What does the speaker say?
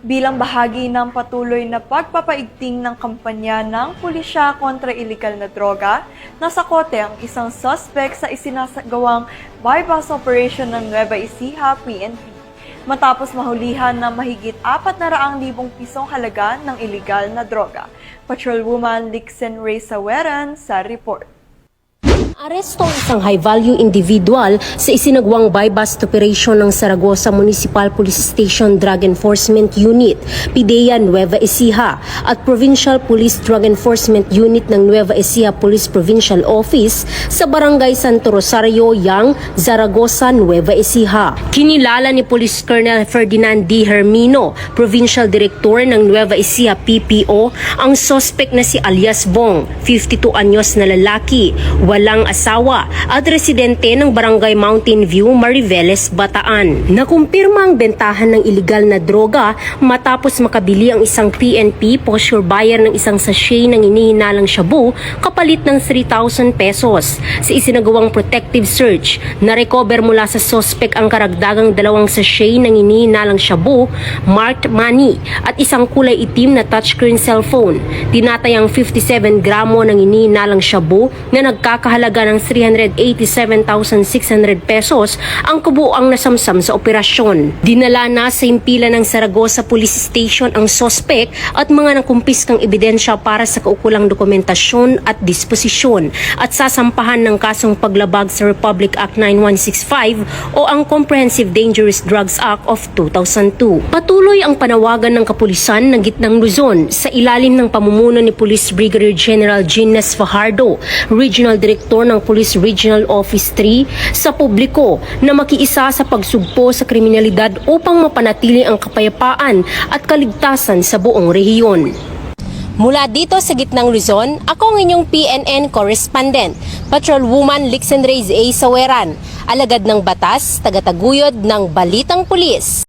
bilang bahagi ng patuloy na pagpapaigting ng kampanya ng pulisya kontra iligal na droga, nasa kote ang isang suspect sa isinasagawang bypass operation ng Nueva Ecija PNP. Matapos mahulihan ng mahigit 400,000 pisong halaga ng iligal na droga. Patrolwoman Lixen Ray Saweran sa report. Aresto ang isang high-value individual sa isinagawang bypass operation ng Zaragoza Municipal Police Station Drug Enforcement Unit, PIDEA Nueva Ecija at Provincial Police Drug Enforcement Unit ng Nueva Ecija Police Provincial Office sa Barangay Santo Rosario, Yang, Zaragoza, Nueva Ecija. Kinilala ni Police Colonel Ferdinand D. Hermino, Provincial Director ng Nueva Ecija PPO, ang suspect na si alias Bong, 52 anyos na lalaki, walang asawa at residente ng Barangay Mountain View, Mariveles, Bataan. Nakumpirma ang bentahan ng iligal na droga matapos makabili ang isang PNP posture buyer ng isang sachet ng inihinalang shabu kapalit ng 3,000 pesos. Sa isinagawang protective search, na-recover mula sa suspect ang karagdagang 2 sachet ng inihinalang shabu, marked money at isang kulay itim na touchscreen cellphone. Tinatayang 57 gramo ng inihinalang shabu na nagkakahalaga ng 387,600 pesos ang kabuuang nasamsam sa operasyon. Dinala na sa impila ng Zaragoza Police Station ang suspect at mga nakumpiskang ebidensya para sa kaukulang dokumentasyon at disposisyon at sasampahan ng kasong paglabag sa Republic Act 9165 o ang Comprehensive Dangerous Drugs Act of 2002. Patuloy ang panawagan ng kapulisan ng Gitnang Luzon sa ilalim ng pamumuno ni Police Brigadier General Gines Fajardo, Regional Director ng Police Regional Office 3 sa publiko na makiisa sa pagsugpo sa kriminalidad upang mapanatili ang kapayapaan at kaligtasan sa buong rehiyon. Mula dito sa Gitnang Luzon, ako ang inyong PNN correspondent, Patrolwoman Lixen Ray Saweran, alagad ng batas, tagataguyod ng Balitang Pulis.